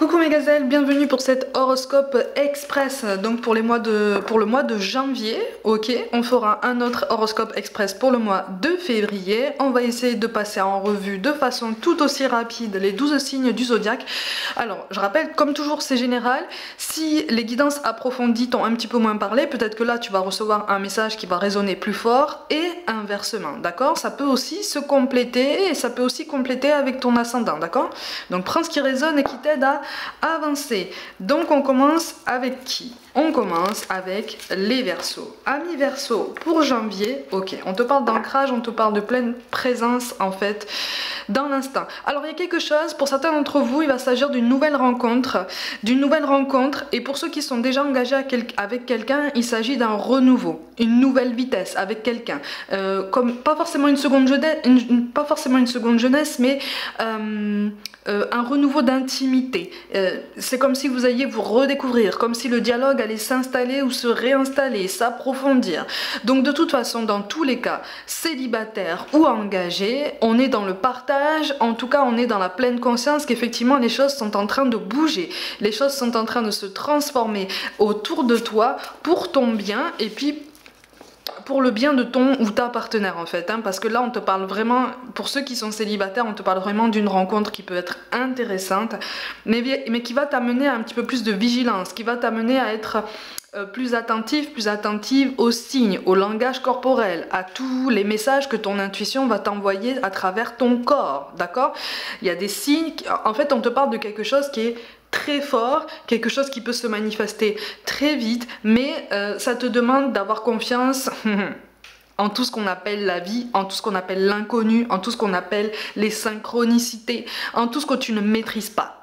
Coucou mes gazelles, bienvenue pour cet horoscope express, donc pour le mois de janvier, ok. On fera un autre horoscope express pour le mois de février. On va essayer de passer en revue de façon tout aussi rapide les 12 signes du zodiaque. Alors, je rappelle, comme toujours c'est général, si les guidances approfondies t'ont un petit peu moins parlé, peut-être que là tu vas recevoir un message qui va résonner plus fort et inversement, d'accord. Ça peut aussi se compléter et ça peut aussi compléter avec ton ascendant, d'accord. Donc prends ce qui résonne et qui t'aide à avancer. Donc on commence avec qui? On commence avec les Verseaux. Amis Verseaux, pour janvier, ok, on te parle d'ancrage, on te parle de pleine présence en fait dans l'instant. Alors il y a quelque chose, pour certains d'entre vous, il va s'agir d'une nouvelle rencontre, et pour ceux qui sont déjà engagés avec quelqu'un, il s'agit d'un renouveau, une nouvelle vitesse avec quelqu'un, comme pas forcément une seconde jeunesse, mais un renouveau d'intimité. C'est comme si vous alliez vous redécouvrir, comme si le dialogue allait s'installer ou se réinstaller, s'approfondir. Donc de toute façon, dans tous les cas, célibataire ou engagé, on est dans le partage, en tout cas on est dans la pleine conscience qu'effectivement les choses sont en train de bouger, les choses sont en train de se transformer autour de toi pour ton bien et puis pour le bien de ton ou ta partenaire en fait, hein, parce que là on te parle vraiment, pour ceux qui sont célibataires, on te parle vraiment d'une rencontre qui peut être intéressante, mais qui va t'amener à un petit peu plus de vigilance, qui va t'amener à être plus attentive aux signes, au langage corporel, à tous les messages que ton intuition va t'envoyer à travers ton corps, d'accord. Il y a des signes, en fait on te parle de quelque chose qui est très fort, quelque chose qui peut se manifester très vite, mais ça te demande d'avoir confiance en tout ce qu'on appelle la vie, en tout ce qu'on appelle l'inconnu, en tout ce qu'on appelle les synchronicités, en tout ce que tu ne maîtrises pas.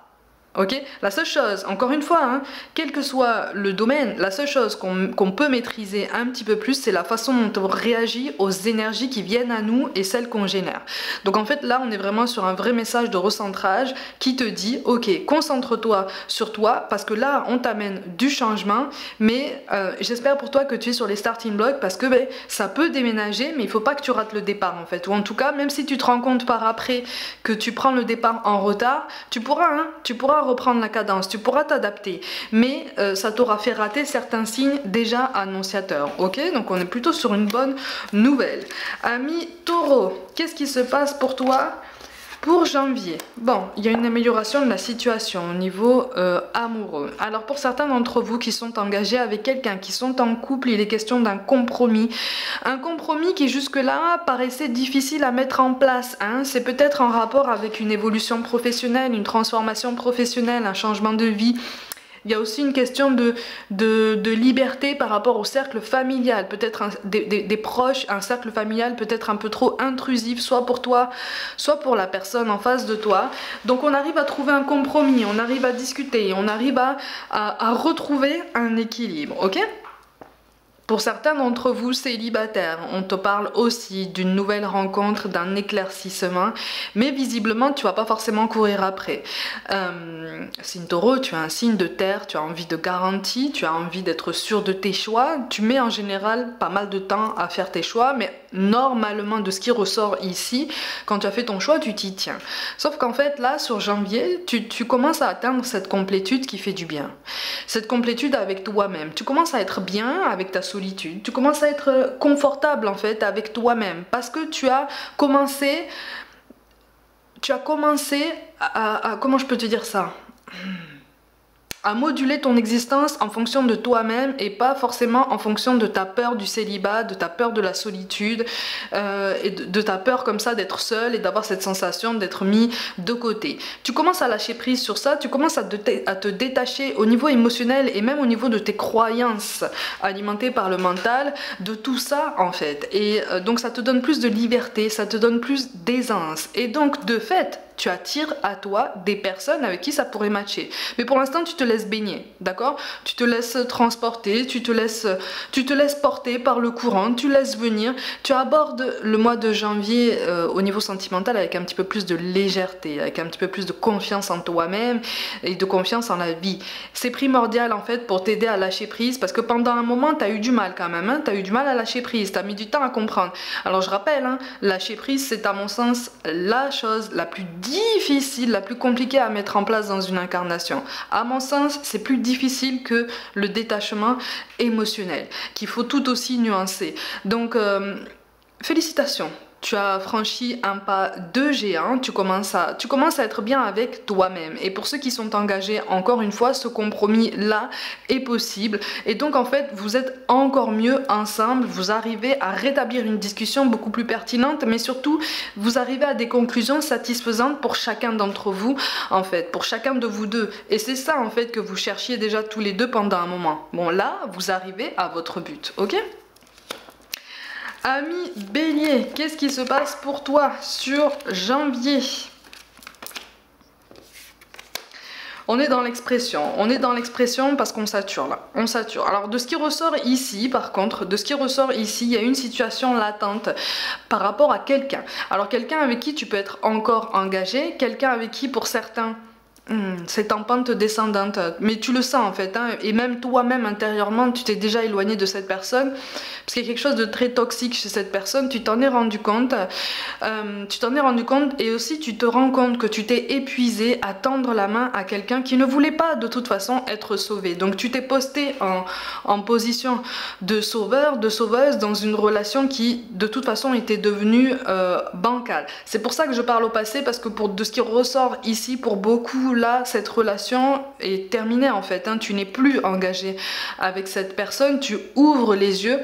Ok, la seule chose, encore une fois, hein, quel que soit le domaine, la seule chose qu'on peut maîtriser un petit peu plus, c'est la façon dont on réagit aux énergies qui viennent à nous et celles qu'on génère. Donc en fait là on est vraiment sur un vrai message de recentrage qui te dit ok, concentre-toi sur toi parce que là on t'amène du changement, mais j'espère pour toi que tu es sur les starting blocks parce que ça peut déménager, mais il faut pas que tu rates le départ en fait, ou en tout cas même si tu te rends compte par après que tu prends le départ en retard, tu pourras reprendre la cadence, tu pourras t'adapter, mais ça t'aura fait rater certains signes déjà annonciateurs, ok. Donc on est plutôt sur une bonne nouvelle. Ami Taureau, qu'est-ce qui se passe pour toi pour janvier? Bon, il y a une amélioration de la situation au niveau amoureux. Alors pour certains d'entre vous qui sont engagés avec quelqu'un, qui sont en couple, il est question d'un compromis. Un compromis qui jusque-là paraissait difficile à mettre en place, hein. C'est peut-être en rapport avec une évolution professionnelle, une transformation professionnelle, un changement de vie. Il y a aussi une question de liberté par rapport au cercle familial, peut-être des proches, un cercle familial peut-être un peu trop intrusif, soit pour toi, soit pour la personne en face de toi. Donc on arrive à trouver un compromis, on arrive à discuter, on arrive à retrouver un équilibre, ok ? Pour certains d'entre vous célibataires, on te parle aussi d'une nouvelle rencontre, d'un éclaircissement, mais visiblement tu vas pas forcément courir après. Signe Taureau, tu as un signe de terre, tu as envie de garantie, tu as envie d'être sûr de tes choix, tu mets en général pas mal de temps à faire tes choix, mais normalement de ce qui ressort ici, quand tu as fait ton choix, tu t'y tiens. Sauf qu'en fait là, sur janvier, tu commences à atteindre cette complétude qui fait du bien. Cette complétude avec toi-même. Tu commences à être bien avec ta solitude, tu commences à être confortable en fait avec toi-même parce que tu as commencé à comment je peux te dire ça, à moduler ton existence en fonction de toi-même et pas forcément en fonction de ta peur du célibat, de ta peur de la solitude et de ta peur comme ça d'être seul et d'avoir cette sensation d'être mis de côté. Tu commences à lâcher prise sur ça, tu commences à te détacher au niveau émotionnel et même au niveau de tes croyances alimentées par le mental, de tout ça en fait. Et donc ça te donne plus de liberté, ça te donne plus d'aisance et donc de fait tu attires à toi des personnes avec qui ça pourrait matcher. Mais pour l'instant, tu te laisses baigner, d'accord? Tu te laisses transporter, tu te laisses porter par le courant, tu laisses venir. Tu abordes le mois de janvier au niveau sentimental avec un petit peu plus de légèreté, avec un petit peu plus de confiance en toi-même et de confiance en la vie. C'est primordial en fait pour t'aider à lâcher prise parce que pendant un moment, tu as eu du mal quand même, hein? Tu as eu du mal à lâcher prise, tu as mis du temps à comprendre. Alors je rappelle, hein, lâcher prise, c'est à mon sens la chose la plus difficile difficile, la plus compliquée à mettre en place dans une incarnation. À mon sens, c'est plus difficile que le détachement émotionnel, qu'il faut tout aussi nuancer. Donc, félicitations. Tu as franchi un pas de géant, tu commences à être bien avec toi-même. Et pour ceux qui sont engagés, encore une fois, ce compromis-là est possible. Et donc, en fait, vous êtes encore mieux ensemble. Vous arrivez à rétablir une discussion beaucoup plus pertinente, mais surtout, vous arrivez à des conclusions satisfaisantes pour chacun d'entre vous, en fait, pour chacun de vous deux. Et c'est ça, en fait, que vous cherchiez déjà tous les deux pendant un moment. Bon, là, vous arrivez à votre but, ok ? Ami Bélier, qu'est-ce qui se passe pour toi sur janvier? On est dans l'expression parce qu'on sature là, on sature. Alors de ce qui ressort ici, par contre, il y a une situation latente par rapport à quelqu'un. Alors quelqu'un avec qui tu peux être encore engagé, quelqu'un avec qui pour certains... c'est en pente descendante, mais tu le sens en fait, hein, et même toi-même intérieurement, tu t'es déjà éloigné de cette personne, parce qu'il y a quelque chose de très toxique chez cette personne, tu t'en es rendu compte, et aussi tu te rends compte que tu t'es épuisé à tendre la main à quelqu'un qui ne voulait pas de toute façon être sauvé. Donc tu t'es posté en position de sauveur, de sauveuse, dans une relation qui de toute façon était devenue bancale. C'est pour ça que je parle au passé, parce que de ce qui ressort ici, pour beaucoup, là, cette relation est terminée en fait, hein. Tu n'es plus engagé avec cette personne, tu ouvres les yeux.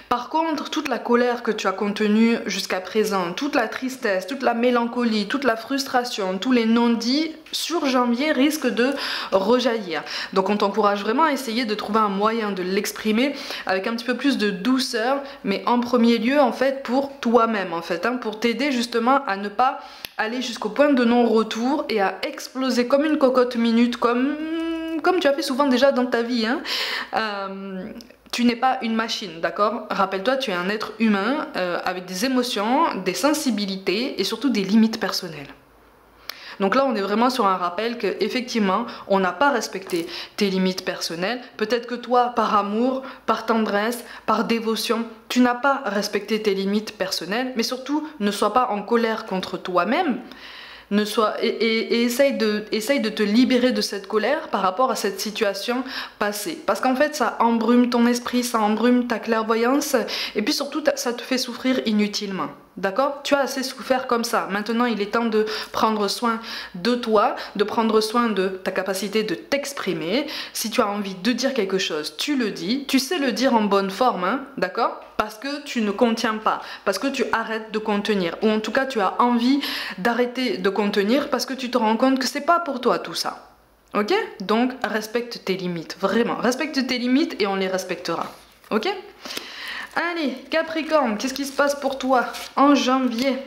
Par contre, toute la colère que tu as contenue jusqu'à présent, toute la tristesse, toute la mélancolie, toute la frustration, tous les non-dits, sur janvier risquent de rejaillir. Donc on t'encourage vraiment à essayer de trouver un moyen de l'exprimer avec un petit peu plus de douceur, mais en premier lieu en fait pour toi-même en fait, hein, pour t'aider justement à ne pas aller jusqu'au point de non-retour et à exploser comme une cocotte minute, comme tu as fait souvent déjà dans ta vie, hein. Tu n'es pas une machine, d'accord? Rappelle-toi, tu es un être humain avec des émotions, des sensibilités et surtout des limites personnelles. Donc là, on est vraiment sur un rappel qu'effectivement, on n'a pas respecté tes limites personnelles. Peut-être que toi, par amour, par tendresse, par dévotion, tu n'as pas respecté tes limites personnelles, mais surtout, ne sois pas en colère contre toi-même. Essaye de te libérer de cette colère par rapport à cette situation passée. Parce qu'en fait, ça embrume ton esprit, ça embrume ta clairvoyance, et puis surtout, ça te fait souffrir inutilement. D'accord? Tu as assez souffert comme ça. Maintenant, il est temps de prendre soin de toi, de prendre soin de ta capacité de t'exprimer. Si tu as envie de dire quelque chose, tu le dis. Tu sais le dire en bonne forme, hein? D'accord? Parce que tu ne contiens pas, parce que tu arrêtes de contenir, ou en tout cas tu as envie d'arrêter de contenir parce que tu te rends compte que c'est pas pour toi tout ça. Ok? Donc respecte tes limites, vraiment. Respecte tes limites et on les respectera. Ok? Allez, Capricorne, qu'est-ce qui se passe pour toi en janvier?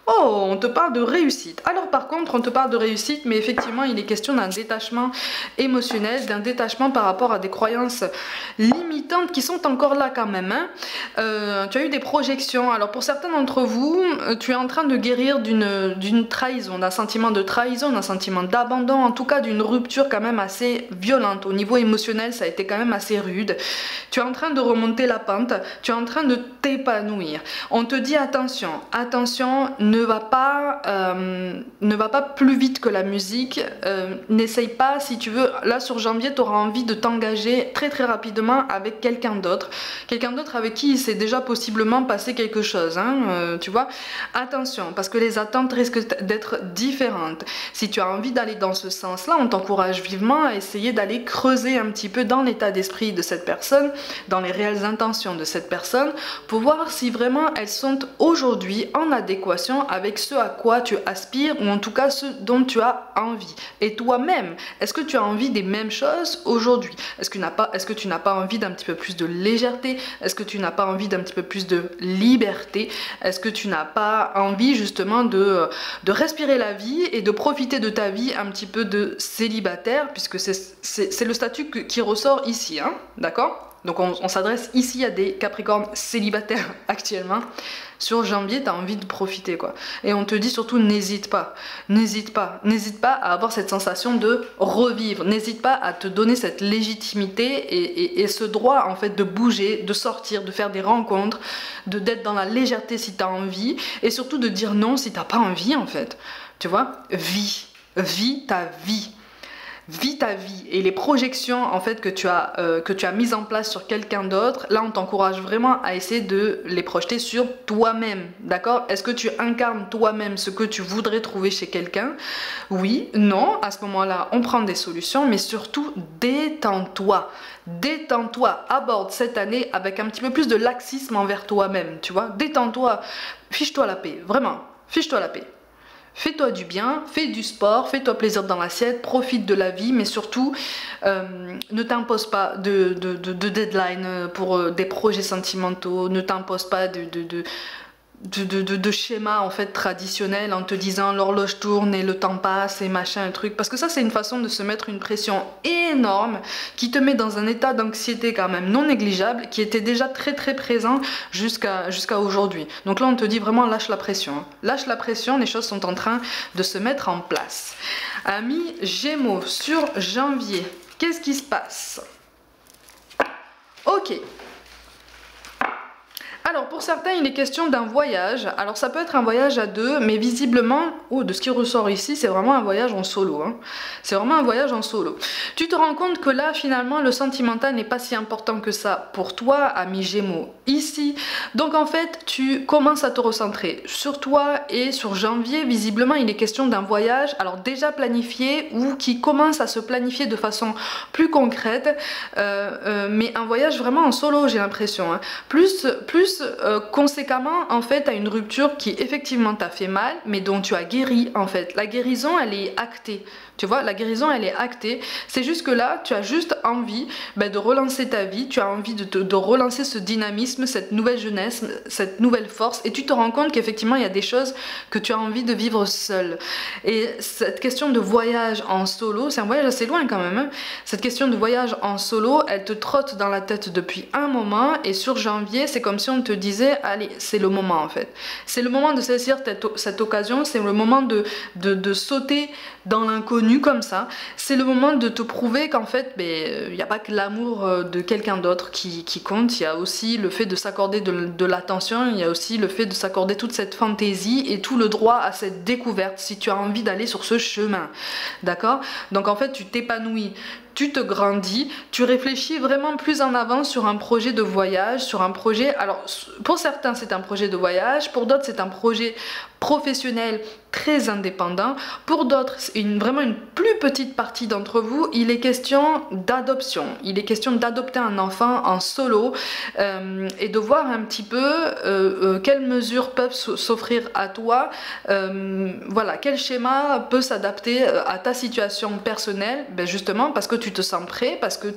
Oh, on te parle de réussite. Alors par contre, on te parle de réussite, mais effectivement, il est question d'un détachement émotionnel, d'un détachement par rapport à des croyances limitantes qui sont encore là quand même, hein. Tu as eu des projections. Alors pour certains d'entre vous, tu es en train de guérir d'une trahison, d'un sentiment de trahison, d'un sentiment d'abandon, en tout cas d'une rupture quand même assez violente. Au niveau émotionnel, ça a été quand même assez rude. Tu es en train de remonter la pente, tu es en train de t'épanouir. On te dit attention, attention, ne va pas plus vite que la musique, n'essaye pas, si tu veux, là sur janvier tu auras envie de t'engager très très rapidement avec quelqu'un d'autre avec qui il s'est déjà possiblement passé quelque chose, hein, tu vois, attention, parce que les attentes risquent d'être différentes. Si tu as envie d'aller dans ce sens là, on t'encourage vivement à essayer d'aller creuser un petit peu dans l'état d'esprit de cette personne, dans les réelles intentions de cette personne, pour voir si vraiment elles sont aujourd'hui en adéquation avec ce à quoi tu aspires, ou en tout cas ce dont tu as envie. Et toi-même, est-ce que tu as envie des mêmes choses aujourd'hui? Est-ce que tu n'as pas envie d'un petit peu plus de légèreté? Est-ce que tu n'as pas envie d'un petit peu plus de liberté? Est-ce que tu n'as pas envie justement de respirer la vie et de profiter de ta vie un petit peu de célibataire, puisque c'est le statut qui ressort ici, hein, d'accord? Donc on s'adresse ici à des Capricornes célibataires actuellement. Sur janvier, tu as envie de profiter, quoi. Et on te dit surtout, n'hésite pas. N'hésite pas. N'hésite pas à avoir cette sensation de revivre. N'hésite pas à te donner cette légitimité et ce droit, en fait, de bouger, de sortir, de faire des rencontres, d'être dans la légèreté si tu as envie, et surtout de dire non si tu n'as pas envie, en fait. Tu vois? Vis. Vis ta vie. Vis ta vie et les projections en fait que tu as mises en place sur quelqu'un d'autre, là on t'encourage vraiment à essayer de les projeter sur toi-même, d'accord? Est-ce que tu incarnes toi-même ce que tu voudrais trouver chez quelqu'un? Oui, non, à ce moment-là on prend des solutions, mais surtout détends-toi. Détends-toi, aborde cette année avec un petit peu plus de laxisme envers toi-même, tu vois? Détends-toi, fiche-toi la paix, vraiment, fiche-toi la paix. Fais-toi du bien, fais du sport, fais-toi plaisir dans l'assiette, profite de la vie, mais surtout ne t'impose pas de deadline pour des projets sentimentaux, ne t'impose pas de schémas en fait traditionnels en te disant l'horloge tourne et le temps passe et machin un truc, parce que ça c'est une façon de se mettre une pression énorme qui te met dans un état d'anxiété quand même non négligeable qui était déjà très présent jusqu'à aujourd'hui. Donc là on te dit vraiment lâche la pression, hein. Lâche la pression, les choses sont en train de se mettre en place. Amis Gémeaux, sur janvier, qu'est-ce qui se passe? Ok. Alors pour certains il est question d'un voyage, alors ça peut être un voyage à deux, mais visiblement, de ce qui ressort ici, c'est vraiment un voyage en solo, hein. C'est vraiment un voyage en solo. Tu te rends compte que là finalement le sentimental n'est pas si important que ça pour toi, ami Gémeaux, ici. Donc en fait tu commences à te recentrer sur toi et sur janvier, visiblement il est question d'un voyage, alors déjà planifié ou qui commence à se planifier de façon plus concrète, mais un voyage vraiment en solo j'ai l'impression, hein. Plus conséquemment en fait à une rupture qui effectivement t'a fait mal mais dont tu as guéri en fait. La guérison elle est actée, tu vois, la guérison elle est actée, c'est juste que là tu as juste envie de relancer ta vie, tu as envie de relancer ce dynamisme, cette nouvelle jeunesse, cette nouvelle force, et tu te rends compte qu'effectivement il y a des choses que tu as envie de vivre seule. Et cette question de voyage en solo, c'est un voyage assez loin quand même, hein. Cette question de voyage en solo elle te trotte dans la tête depuis un moment, et sur janvier c'est comme si on te disait allez c'est le moment en fait, c'est le moment de saisir cette occasion, c'est le moment de sauter dans l'inconnu comme ça, c'est le moment de te prouver qu'en fait il n'y a pas que l'amour de quelqu'un d'autre qui compte, il y a aussi le fait de s'accorder de l'attention, il y a aussi le fait de s'accorder toute cette fantaisie et tout le droit à cette découverte si tu as envie d'aller sur ce chemin, d'accord? Donc en fait tu t'épanouis, tu te grandis, tu réfléchis vraiment plus en avant sur un projet de voyage, sur un projet, alors pour certains c'est un projet de voyage, pour d'autres c'est un projet professionnel très indépendant, pour d'autres, vraiment une plus petite partie d'entre vous, il est question d'adoption, il est question d'adopter un enfant en solo et de voir un petit peu quelles mesures peuvent s'offrir à toi, voilà, quel schéma peut s'adapter à ta situation personnelle, justement parce que tu te sens prêt, parce que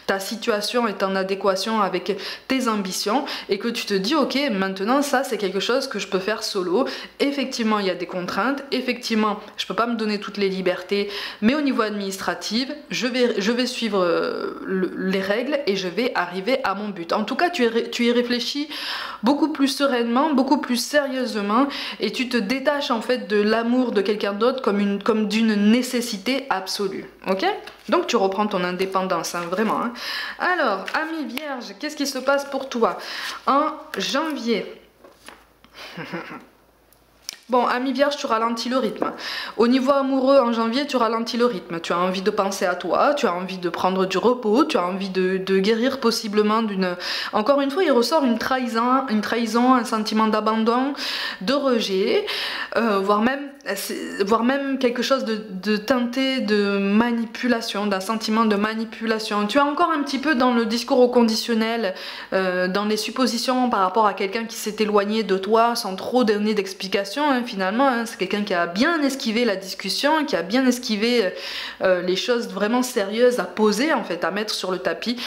ta situation est en adéquation avec tes ambitions et que tu te dis ok maintenant ça c'est quelque chose que je peux faire solo. Effectivement il y a des contraintes, effectivement je peux pas me donner toutes les libertés, mais au niveau administratif je vais suivre les règles et je vais arriver à mon but. En tout cas tu y réfléchis beaucoup plus sereinement, beaucoup plus sérieusement, et tu te détaches en fait de l'amour de quelqu'un d'autre comme d'une nécessité absolue, ok? Donc tu reprends ton indépendance, hein, vraiment, hein. Alors, ami Vierge, qu'est-ce qui se passe pour toi en janvier? Bon, ami Vierge, tu ralentis le rythme. Au niveau amoureux, en janvier, tu ralentis le rythme. Tu as envie de penser à toi, tu as envie de prendre du repos, tu as envie de guérir possiblement d'une... Encore une fois, il ressort une trahison, un sentiment d'abandon, de rejet, voire même quelque chose de teinté de manipulation, d'un sentiment de manipulation. Tu es encore un petit peu dans le discours au conditionnel, dans les suppositions par rapport à quelqu'un qui s'est éloigné de toi sans trop donner d'explications. Finalement, hein, c'est quelqu'un qui a bien esquivé la discussion, qui a bien esquivé les choses vraiment sérieuses à poser, en fait, à mettre sur le tapis.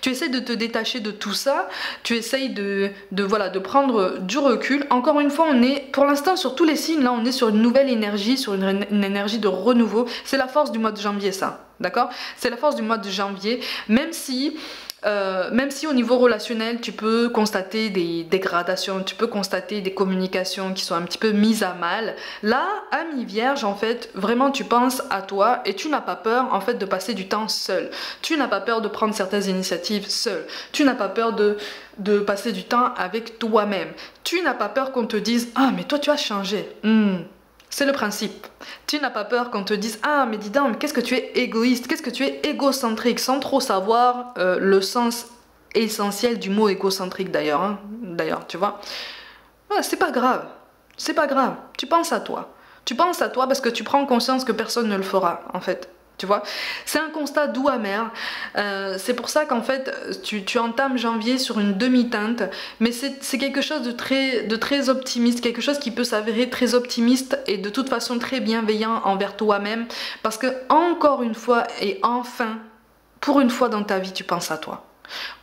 Tu essaies de te détacher de tout ça, tu essayes de prendre du recul. Encore une fois, on est, pour l'instant, sur tous les signes, là, on est sur une nouvelle énergie, sur une énergie de renouveau. C'est la force du mois de janvier, ça, d'accord? C'est la force du mois de janvier, même si... même si au niveau relationnel, tu peux constater des dégradations, tu peux constater des communications qui sont un petit peu mises à mal, là, ami Vierge, en fait, vraiment, tu penses à toi et tu n'as pas peur, en fait, de passer du temps seul. Tu n'as pas peur de prendre certaines initiatives seul. Tu n'as pas peur de passer du temps avec toi-même. Tu n'as pas peur qu'on te dise « Ah, mais toi, tu as changé. C'est le principe. Tu n'as pas peur qu'on te dise « Ah, mais dis donc, qu'est-ce que tu es égoïste, qu'est-ce que tu es égocentrique ?» sans trop savoir le sens essentiel du mot égocentrique d'ailleurs. Hein, d'ailleurs, tu vois. Ouais, c'est pas grave. C'est pas grave. Tu penses à toi. Tu penses à toi parce que tu prends conscience que personne ne le fera, en fait. Tu vois, c'est un constat doux amer. C'est pour ça qu'en fait, tu entames janvier sur une demi-teinte, mais c'est quelque chose de très optimiste, quelque chose qui peut s'avérer très optimiste et de toute façon très bienveillant envers toi-même, parce que encore une fois et enfin, pour une fois dans ta vie, tu penses à toi.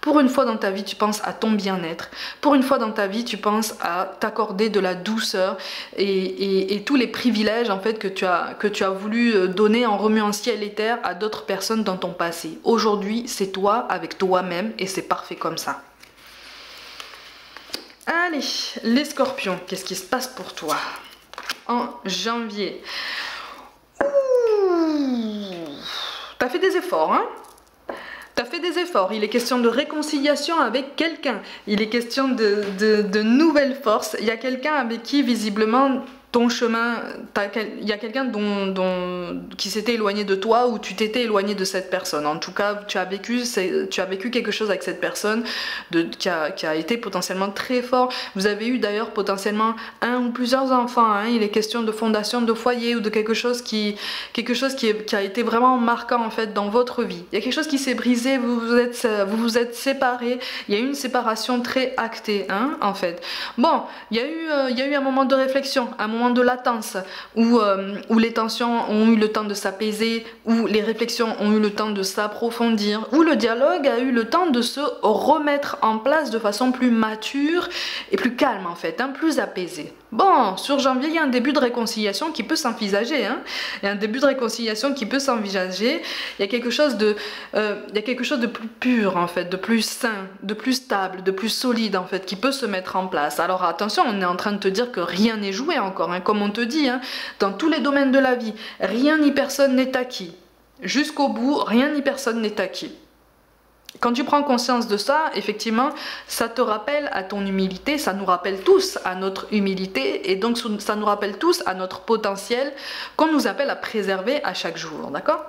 Pour une fois dans ta vie, tu penses à ton bien-être. Pour une fois dans ta vie, tu penses à t'accorder de la douceur et tous les privilèges en fait que tu as voulu donner en remuant ciel et terre à d'autres personnes dans ton passé. Aujourd'hui, c'est toi avec toi-même et c'est parfait comme ça. Allez, les scorpions, qu'est-ce qui se passe pour toi en janvier? T'as fait des efforts, hein? T'as fait des efforts, il est question de réconciliation avec quelqu'un, il est question de nouvelles forces, il y a quelqu'un avec qui visiblement ton chemin, il y a quelqu'un qui s'était éloigné de toi ou tu t'étais éloigné de cette personne. En tout cas, tu as vécu quelque chose avec cette personne qui a été potentiellement très fort. Vous avez eu d'ailleurs potentiellement un ou plusieurs enfants. Hein. Il est question de fondation de foyer ou de quelque chose qui a été vraiment marquant en fait dans votre vie. Il y a quelque chose qui s'est brisé, vous vous êtes séparés. Il y a eu une séparation très actée, hein, en fait. Bon, il y a eu un moment de réflexion, un moment de latence où les tensions ont eu le temps de s'apaiser, où les réflexions ont eu le temps de s'approfondir, où le dialogue a eu le temps de se remettre en place de façon plus mature et plus calme en fait, hein, plus apaisée. Bon, sur janvier, il y a un début de réconciliation qui peut s'envisager. Hein. Il y a un début de réconciliation qui peut s'envisager. Il y a quelque chose de plus pur en fait, de plus sain, de plus stable, de plus solide en fait, qui peut se mettre en place. Alors attention, on est en train de te dire que rien n'est joué encore, hein, comme on te dit, hein, dans tous les domaines de la vie, rien ni personne n'est acquis. Jusqu'au bout, rien ni personne n'est acquis. Quand tu prends conscience de ça, effectivement, ça te rappelle à ton humilité, ça nous rappelle tous à notre humilité et donc ça nous rappelle tous à notre potentiel qu'on nous appelle à préserver à chaque jour, d'accord ?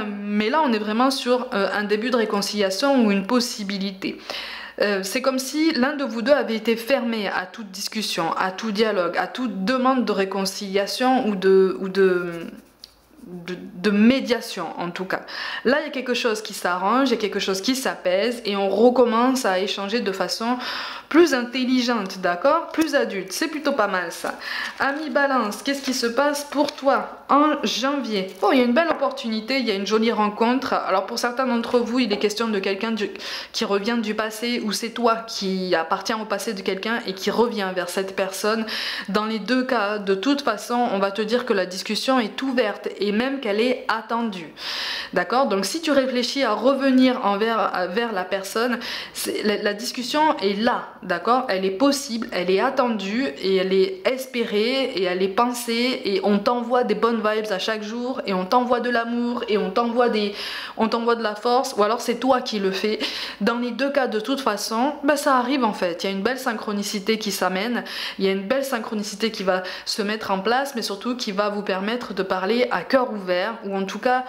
Mais là, on est vraiment sur un début de réconciliation ou une possibilité. C'est comme si l'un de vous deux avait été fermé à toute discussion, à tout dialogue, à toute demande de réconciliation ou de médiation en tout cas. Là, il y a quelque chose qui s'arrange, il y a quelque chose qui s'apaise et on recommence à échanger de façon plus intelligente, d'accord? Plus adulte, c'est plutôt pas mal ça. Ami Balance, qu'est-ce qui se passe pour toi en janvier? Bon, il y a une belle opportunité, il y a une jolie rencontre. Alors pour certains d'entre vous, il est question de quelqu'un qui revient du passé ou c'est toi qui appartiens au passé de quelqu'un et qui revient vers cette personne. Dans les deux cas, de toute façon, on va te dire que la discussion est ouverte et même qu'elle est attendue. D'accord? Donc si tu réfléchis à revenir vers la personne, la discussion est là. D'accord? Elle est possible, elle est attendue et elle est espérée et elle est pensée et on t'envoie des bonnes vibes à chaque jour et on t'envoie de l'amour et on t'envoie de la force ou alors c'est toi qui le fais. Dans les deux cas de toute façon, bah, ça arrive en fait. Il y a une belle synchronicité qui s'amène, il y a une belle synchronicité qui va se mettre en place mais surtout qui va vous permettre de parler à cœur ouvert ou en tout cas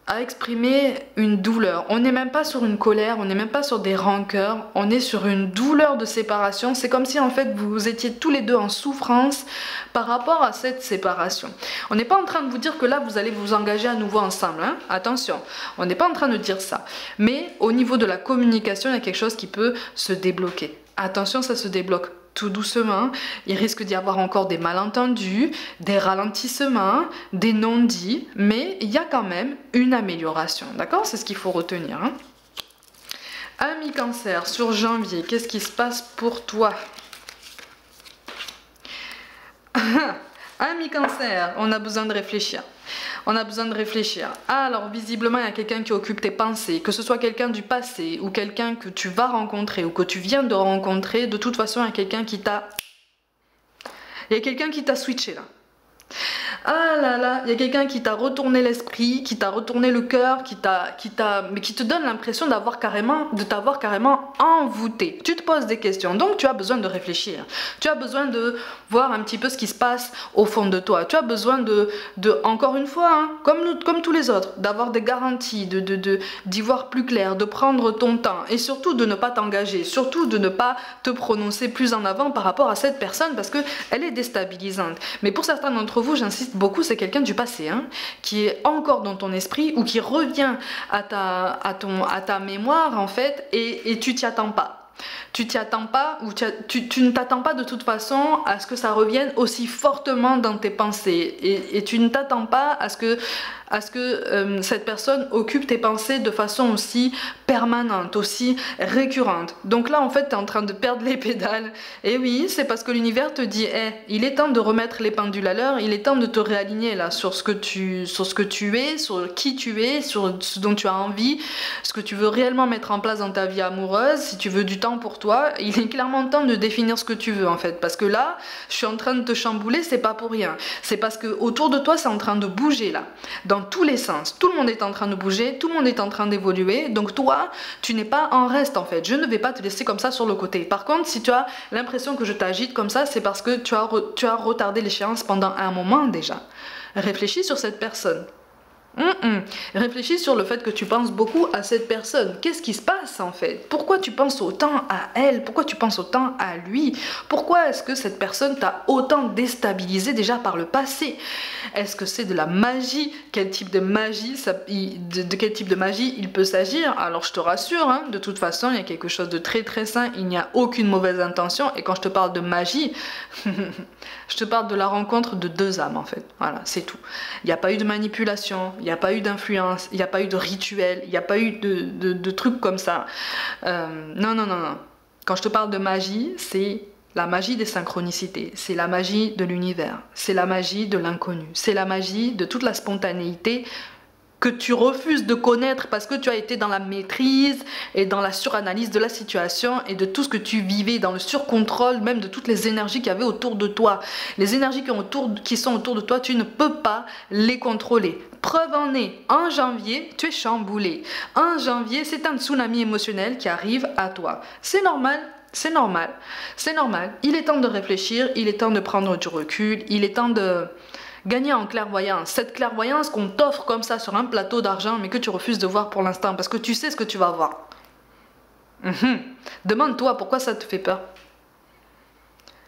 à exprimer une douleur. On n'est même pas sur une colère, on n'est même pas sur des rancœurs, on est sur une douleur de séparation. C'est comme si en fait vous étiez tous les deux en souffrance par rapport à cette séparation. On n'est pas en train de vous dire que là vous allez vous engager à nouveau ensemble, hein. Attention, on n'est pas en train de dire ça. Mais au niveau de la communication, il y a quelque chose qui peut se débloquer. Attention, ça se débloque tout doucement, il risque d'y avoir encore des malentendus, des ralentissements, des non-dits, mais il y a quand même une amélioration, d'accord? C'est ce qu'il faut retenir. Hein. Ami Cancer, sur janvier, qu'est-ce qui se passe pour toi? Ami Cancer, on a besoin de réfléchir. On a besoin de réfléchir. Alors, visiblement, il y a quelqu'un qui occupe tes pensées, que ce soit quelqu'un du passé ou quelqu'un que tu vas rencontrer ou que tu viens de rencontrer. De toute façon, il y a quelqu'un qui t'a... Il y a quelqu'un qui t'a switché là. Ah là là, il y a quelqu'un qui t'a retourné l'esprit, qui t'a retourné le cœur, mais qui te donne l'impression de t'avoir carrément envoûté. Tu te poses des questions, donc tu as besoin de réfléchir. Tu as besoin de voir un petit peu ce qui se passe au fond de toi. Tu as besoin encore une fois, hein, comme tous les autres, d'avoir des garanties, d'y voir plus clair, de prendre ton temps et surtout de ne pas t'engager, surtout de ne pas te prononcer plus en avant par rapport à cette personne parce qu'elle est déstabilisante. Mais pour certains d'entre vous, j'insiste beaucoup, c'est quelqu'un du passé, hein, qui est encore dans ton esprit ou qui revient à ta mémoire en fait et tu t'y attends pas. Tu t'y attends pas ou tu ne t'attends pas de toute façon à ce que ça revienne aussi fortement dans tes pensées et tu ne t'attends pas à ce que cette personne occupe tes pensées de façon aussi permanente, aussi récurrente. Donc là en fait tu es en train de perdre les pédales et oui c'est parce que l'univers te dit hey, il est temps de remettre les pendules à l'heure, il est temps de te réaligner là sur ce que tu es, sur qui tu es, sur ce dont tu as envie, ce que tu veux réellement mettre en place dans ta vie amoureuse, si tu veux du temps pour toi, il est clairement temps de définir ce que tu veux en fait parce que là je suis en train de te chambouler, c'est pas pour rien, c'est parce que autour de toi c'est en train de bouger là, dans tous les sens, tout le monde est en train de bouger, tout le monde est en train d'évoluer, donc toi tu n'es pas en reste en fait, je ne vais pas te laisser comme ça sur le côté. Par contre si tu as l'impression que je t'agite comme ça, c'est parce que tu as retardé l'échéance pendant un moment déjà. Réfléchis sur cette personne. Réfléchis sur le fait que tu penses beaucoup à cette personne. Qu'est-ce qui se passe en fait? Pourquoi tu penses autant à elle? Pourquoi tu penses autant à lui? Pourquoi est-ce que cette personne t'a autant déstabilisé déjà par le passé? Est-ce que c'est de la magie? Quel type de magie de quel type de magie il peut s'agir? Alors je te rassure, hein, de toute façon il y a quelque chose de très très sain, il n'y a aucune mauvaise intention et quand je te parle de magie, je te parle de la rencontre de deux âmes en fait. Voilà, c'est tout. Il n'y a pas eu de manipulation. Il n'y a pas eu d'influence, il n'y a pas eu de rituel, il n'y a pas eu de trucs comme ça. Non. Quand je te parle de magie, c'est la magie des synchronicités, c'est la magie de l'univers, c'est la magie de l'inconnu, c'est la magie de toute la spontanéité que tu refuses de connaître parce que tu as été dans la maîtrise et dans la suranalyse de la situation et de tout ce que tu vivais, dans le surcontrôle même de toutes les énergies qu'il y avait autour de toi. Les énergies qui sont autour de toi, tu ne peux pas les contrôler. Preuve en est, en janvier, tu es chamboulé. En janvier, c'est un tsunami émotionnel qui arrive à toi. C'est normal. C'est normal, c'est normal. Il est temps de réfléchir, il est temps de prendre du recul, il est temps de gagner en clairvoyance. Cette clairvoyance qu'on t'offre comme ça sur un plateau d'argent mais que tu refuses de voir pour l'instant parce que tu sais ce que tu vas voir. Demande-toi pourquoi ça te fait peur.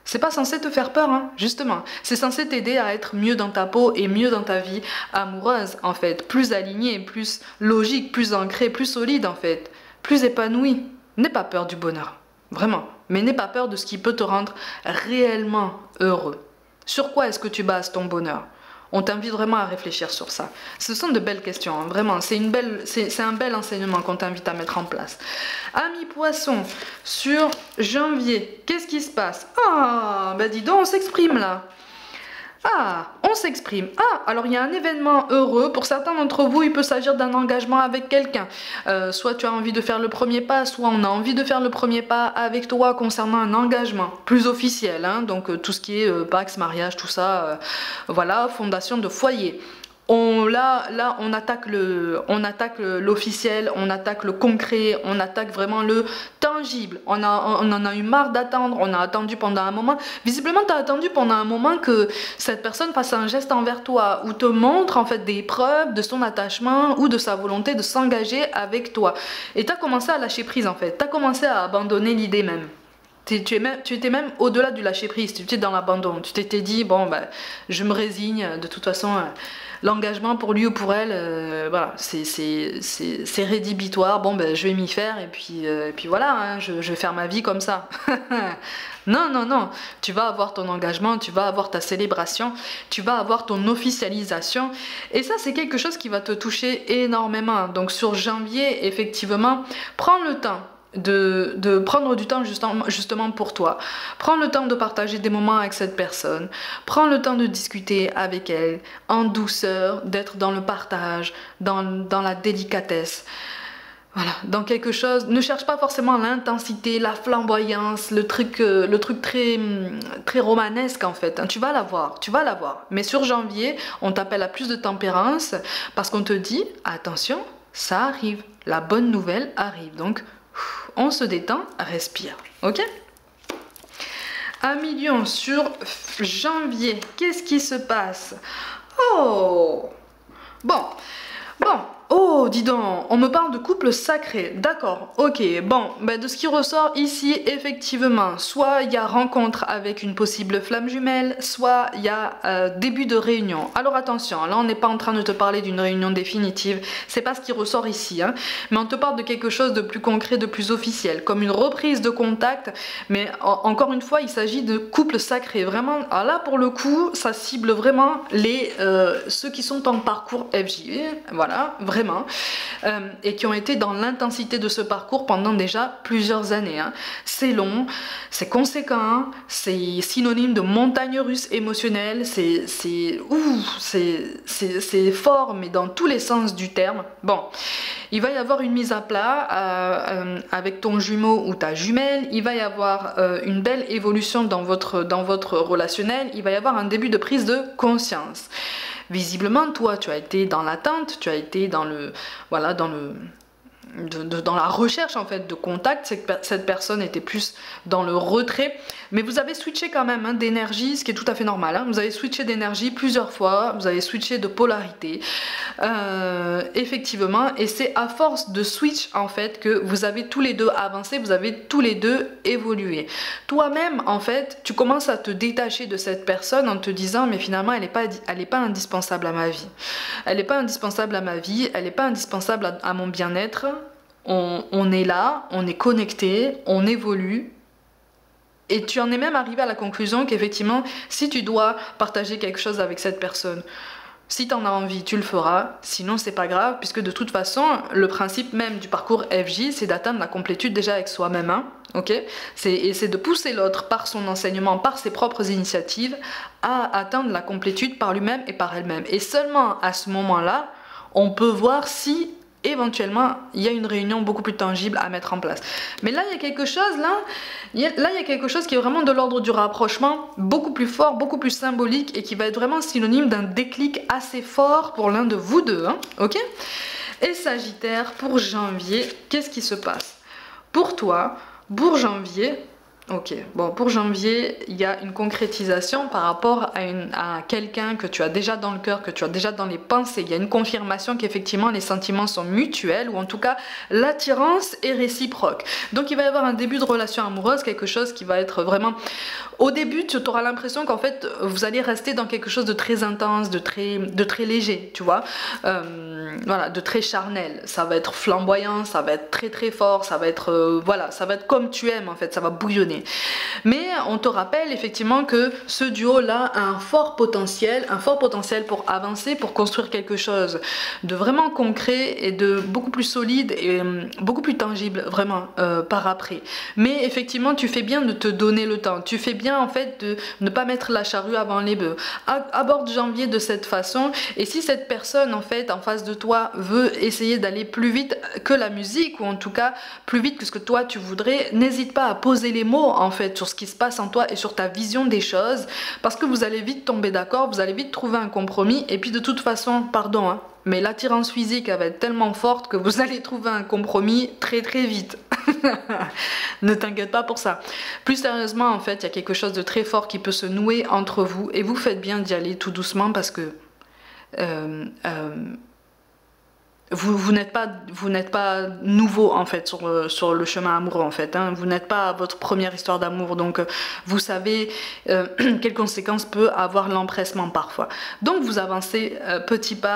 C'est pas censé te faire peur, hein, justement. C'est censé t'aider à être mieux dans ta peau et mieux dans ta vie amoureuse, en fait. Plus alignée, plus logique, plus ancrée, plus solide, en fait. Plus épanouie. N'aie pas peur du bonheur. Vraiment. Mais n'aie pas peur de ce qui peut te rendre réellement heureux. Sur quoi est-ce que tu bases ton bonheur? On t'invite vraiment à réfléchir sur ça. Ce sont de belles questions, hein, vraiment. C'est un bel enseignement qu'on t'invite à mettre en place. Ami Poisson, sur janvier, qu'est-ce qui se passe? Ah, bah dis donc, on s'exprime là. Ah, on s'exprime. Ah, alors il y a un événement heureux. Pour certains d'entre vous, il peut s'agir d'un engagement avec quelqu'un. Soit tu as envie de faire le premier pas, soit on a envie de faire le premier pas avec toi concernant un engagement plus officiel. Hein, donc tout ce qui est Pax, mariage, tout ça, voilà, fondation de foyer. Là, on attaque l'officiel, on attaque le concret, on attaque vraiment le tangible. On en a eu marre d'attendre, on a attendu pendant un moment. Visiblement, tu as attendu pendant un moment que cette personne fasse un geste envers toi ou te montre en fait des preuves de son attachement ou de sa volonté de s'engager avec toi. Et tu as commencé à lâcher prise en fait, tu as commencé à abandonner l'idée même. Tu étais même au-delà du lâcher prise, tu étais dans l'abandon. Tu t'étais dit, bon, bah, je me résigne, de toute façon, l'engagement pour lui ou pour elle, voilà, c'est rédhibitoire, bon, bah, je vais m'y faire, et puis voilà, hein, je vais faire ma vie comme ça. Non, tu vas avoir ton engagement, tu vas avoir ta célébration, tu vas avoir ton officialisation, et ça, c'est quelque chose qui va te toucher énormément. Donc sur janvier, effectivement, prends le temps. de prendre du temps justement pour toi. Prends le temps de partager des moments avec cette personne. Prends le temps de discuter avec elle en douceur, d'être dans le partage, dans la délicatesse. Voilà, dans quelque chose, ne cherche pas forcément l'intensité, la flamboyance, le truc très, très romanesque en fait. Tu vas l'avoir, tu vas l'avoir. Mais sur janvier, on t'appelle à plus de tempérance parce qu'on te dit, attention, ça arrive, la bonne nouvelle arrive. Donc, on se détend, respire, ok? Amis Lion, sur janvier, qu'est-ce qui se passe? Oh! Bon, oh, dis donc, on me parle de couple sacré, d'accord, ok, bon, ben de ce qui ressort ici, effectivement, soit il y a rencontre avec une possible flamme jumelle, soit il y a début de réunion. Alors attention, là on n'est pas en train de te parler d'une réunion définitive, c'est pas ce qui ressort ici, hein, mais on te parle de quelque chose de plus concret, de plus officiel, comme une reprise de contact, mais encore une fois, il s'agit de couple sacré, vraiment, alors là pour le coup, ça cible vraiment ceux qui sont en parcours FJ, voilà, vraiment, et qui ont été dans l'intensité de ce parcours pendant déjà plusieurs années. Hein. C'est long, c'est conséquent, c'est synonyme de montagne russe émotionnelle, c'est fort, mais dans tous les sens du terme. Bon, il va y avoir une mise à plat avec ton jumeau ou ta jumelle, il va y avoir une belle évolution dans votre relationnel, il va y avoir un début de prise de conscience. Visiblement, toi, tu as été dans l'attente, tu as été dans la recherche en fait de contact, cette personne était plus dans le retrait, mais vous avez switché quand même hein, d'énergie, ce qui est tout à fait normal, hein. Vous avez switché d'énergie plusieurs fois, vous avez switché de polarité, effectivement, et c'est à force de switch en fait que vous avez tous les deux avancé, vous avez tous les deux évolué. Toi-même en fait, tu commences à te détacher de cette personne en te disant mais finalement elle est pas indispensable à ma vie, elle n'est pas indispensable à ma vie, elle n'est pas indispensable à mon bien-être. On est là, on est connecté, on évolue. Et tu en es même arrivé à la conclusion qu'effectivement, si tu dois partager quelque chose avec cette personne, si tu en as envie, tu le feras. Sinon, c'est pas grave, puisque de toute façon, le principe même du parcours FJ, c'est d'atteindre la complétude déjà avec soi-même. Hein, okay, et c'est de pousser l'autre par son enseignement, par ses propres initiatives, à atteindre la complétude par lui-même et par elle-même. Et seulement à ce moment-là, on peut voir si éventuellement il y a une réunion beaucoup plus tangible à mettre en place. Mais là il y a quelque chose il y a quelque chose qui est vraiment de l'ordre du rapprochement, beaucoup plus fort, beaucoup plus symbolique et qui va être vraiment synonyme d'un déclic assez fort pour l'un de vous deux, hein, ok? Et Sagittaire, pour janvier, qu'est-ce qui se passe? Pour toi, pour janvier, ok, bon, pour janvier, il y a une concrétisation par rapport à quelqu'un que tu as déjà dans le cœur, que tu as déjà dans les pensées. Il y a une confirmation qu'effectivement les sentiments sont mutuels, ou en tout cas l'attirance est réciproque. Donc il va y avoir un début de relation amoureuse, quelque chose qui va être vraiment... Au début, tu auras l'impression qu'en fait, vous allez rester dans quelque chose de très intense, de très léger, tu vois, voilà, de très charnel. Ça va être flamboyant, ça va être très très fort, ça va être, voilà, ça va être comme tu aimes en fait, ça va bouillonner. Mais on te rappelle effectivement que ce duo-là a un fort potentiel pour avancer, pour construire quelque chose de vraiment concret et de beaucoup plus solide et beaucoup plus tangible vraiment par après. Mais effectivement, tu fais bien de te donner le temps, tu fais bien en fait de ne pas mettre la charrue avant les bœufs. Aborde janvier de cette façon, et si cette personne en fait en face de toi veut essayer d'aller plus vite que la musique, ou en tout cas plus vite que ce que toi tu voudrais, n'hésite pas à poser les mots en fait sur ce qui se passe en toi et sur ta vision des choses, parce que vous allez vite tomber d'accord, vous allez vite trouver un compromis, et puis de toute façon, pardon hein, mais l'attirance physique elle va être tellement forte que vous allez trouver un compromis très très vite. Ne t'inquiète pas pour ça. Plus sérieusement, en fait, il y a quelque chose de très fort qui peut se nouer entre vous, et vous faites bien d'y aller tout doucement, parce que vous n'êtes pas nouveau en fait sur le chemin amoureux en fait, hein. Vous n'êtes pas à votre première histoire d'amour, donc vous savez quelles conséquences peut avoir l'empressement parfois. Donc vous avancez petit pas.